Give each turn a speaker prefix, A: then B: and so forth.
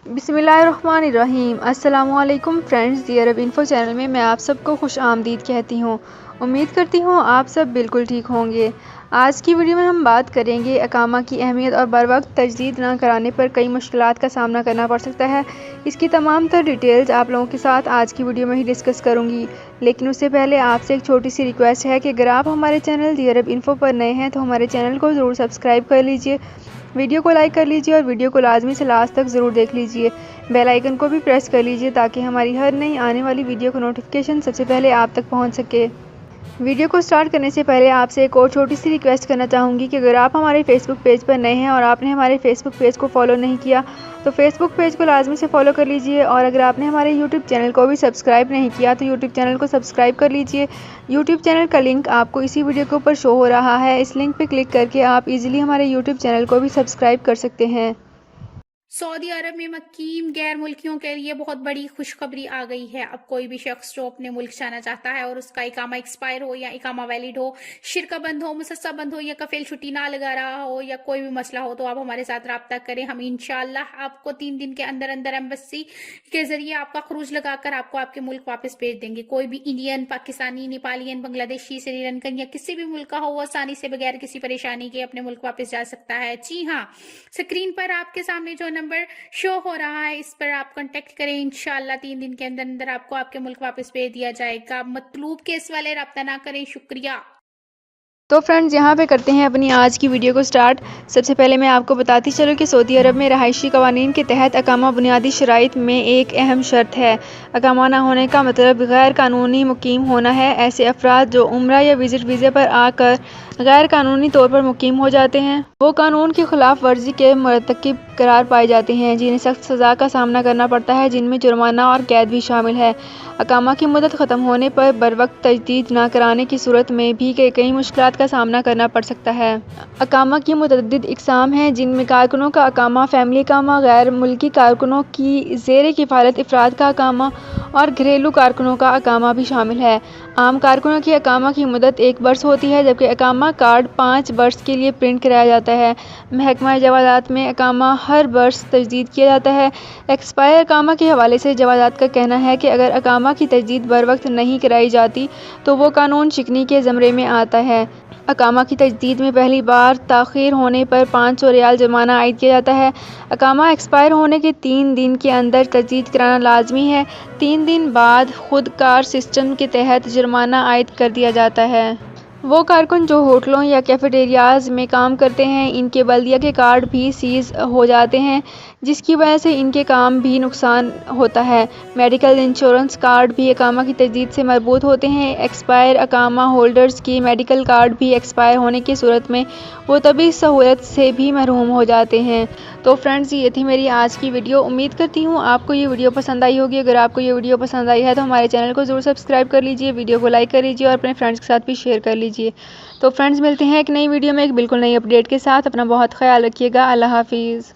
A: बिस्मिल्लाहिर्रहमानिर्रहीम। अस्सलाम वालेकुम फ्रेंड्स, दी अरब इन्फो चैनल में मैं आप सबको खुश आमदीद कहती हूँ। उम्मीद करती हूँ आप सब बिल्कुल ठीक होंगे। आज की वीडियो में हम बात करेंगे अकामा की अहमियत और बर वक्त तजदीद ना कराने पर कई मुश्किलात का सामना करना पड़ सकता है। इसकी तमाम तर डिटेल्स आप लोगों के साथ आज की वीडियो में ही डिस्कस करूँगी, लेकिन उससे पहले आपसे एक छोटी सी रिक्वेस्ट है कि अगर आप हमारे चैनल दी अरब इन्फो पर नए हैं तो हमारे चैनल को ज़रूर सब्सक्राइब कर लीजिए, वीडियो को लाइक कर लीजिए और वीडियो को लाजमी से लास्ट तक ज़रूर देख लीजिए। बेल आइकन को भी प्रेस कर लीजिए ताकि हमारी हर नई आने वाली वीडियो का नोटिफिकेशन सबसे पहले आप तक पहुंच सके। वीडियो को स्टार्ट करने से पहले आपसे एक और छोटी सी रिक्वेस्ट करना चाहूँगी कि अगर आप हमारे फेसबुक पेज पर नए हैं और आपने हमारे फेसबुक पेज को फॉलो नहीं किया तो फेसबुक पेज को लाजमी से फॉलो कर लीजिए, और अगर आपने हमारे यूट्यूब चैनल को भी सब्सक्राइब नहीं किया तो यूट्यूब चैनल को सब्सक्राइब कर लीजिए। यूट्यूब चैनल का लिंक आपको इसी वीडियो के ऊपर शो हो रहा है। इस लिंक पर क्लिक करके आप इजीली हमारे यूट्यूब चैनल को भी सब्सक्राइब कर सकते हैं।
B: सऊदी अरब में मुकीम गैर मुल्कियों के लिए बहुत बड़ी खुशखबरी आ गई है। अब कोई भी शख्स जो अपने मुल्क जाना चाहता है और उसका इकामा एक्सपायर हो या इकामा वैलिड हो, शिरका बंद हो, मुसस्सा बंद हो या कफील छुट्टी ना लगा रहा हो या कोई भी मसला हो, तो आप हमारे साथ रब्ता करें। हम इंशाअल्लाह आपको 3 दिन के अंदर अंदर एम्बेसी के जरिए आपका खरूज लगाकर आपको आपके मुल्क वापस भेज देंगे। कोई भी इंडियन, पाकिस्तानी, नेपालियन, बांग्लादेशी, श्रीलंकन या किसी भी मुल्क का हो, वो आसानी से बगैर किसी परेशानी के अपने मुल्क वापस जा सकता है। जी हाँ, स्क्रीन पर आपके सामने जो नंबर शो हो रहा है इस पर आप कांटेक्ट करें। इंशाअल्लाह 3 दिन के अंदर अंदर आपको आपके मुल्क वापस भेज दिया जाएगा। मतलूब केस वाले रब्ता ना करें। शुक्रिया।
A: तो फ्रेंड्स, यहाँ पे करते हैं अपनी आज की वीडियो को स्टार्ट। सबसे पहले मैं आपको बताती चलूँ कि सऊदी अरब में रहायशी कवानीन के तहत अकामा बुनियादी शराइत में एक अहम शर्त है। अकामा ना होने का मतलब गैर कानूनी मुकीम होना है। ऐसे अफराद जो उम्रा या विजिट वीज़े पर आकर गैर कानूनी तौर पर मुकीम हो जाते हैं, वो कानून की खिलाफ वर्जी के मरतकिब करार पाए जाते हैं, जिन्हें सख्त सज़ा का सामना करना पड़ता है, जिनमें जुर्माना और कैद भी शामिल है। अकामा की मुद्दत ख़त्म होने पर बर वक्त तजदीद ना कराने की सूरत में भी कई मुश्किलात का सामना करना पड़ सकता है। अकामा की मुतअद्दिद इक़साम हैं, जिनमें कारकुनों का अकामा, फैमिली अकामा, गैर मुल्की कारकुनों की ज़ेर किफ़ालत अफराद का अकामा और घरेलू कारकुनों का अकामा भी शामिल है। आम कारकुनों की अकामा की मुद्दत 1 बरस होती है, जबकि अकामा कार्ड 5 बरस के लिए प्रिंट कराया जाता है। महकमा जवाज़ात में अकामा हर बरस तजदीद किया जाता है। एक्सपायर अकामा के हवाले से जवाज़ात का कहना है कि अगर अकामा की तजदीद बर वक्त नहीं कराई जाती तो वो कानून शिकनी के ज़मरे में आता है। अकामा की तजदीद में पहली बार ताख़ीर होने पर 500 रियाल जुर्माना आयद किया जाता है। अकामा एक्सपायर होने के 3 दिन के अंदर तजदीद कराना लाजमी है। 3 दिन बाद खुद कार सिस्टम के तहत जुर्माना आयद कर दिया जाता है। वो कारकुन जो होटलों या कैफेटेरियाज़ में काम करते हैं, इनके बल्दिया के कार्ड भी सीज हो जाते हैं, जिसकी वजह से इनके काम भी नुकसान होता है। मेडिकल इंश्योरेंस कार्ड भी अकामा की तजदीद से मरबूत होते हैं। एक्सपायर अकामा होल्डर्स की मेडिकल कार्ड भी एक्सपायर होने की सूरत में वो तभी सहूलत से भी महरूम हो जाते हैं। तो फ्रेंड्स, ये थी मेरी आज की वीडियो। उम्मीद करती हूँ आपको ये वीडियो पसंद आई होगी। अगर आपको ये वीडियो पसंद आई है तो हमारे चैनल को ज़रूर सब्सक्राइब कर लीजिए, वीडियो को लाइक कर लीजिए और अपने फ्रेंड्स के साथ भी शेयर कर लीजिए। तो फ्रेंड्स, मिलते हैं एक नई वीडियो में एक बिल्कुल नई अपडेट के साथ। अपना बहुत ख्याल रखिएगा। अल्लाह हाफिज़।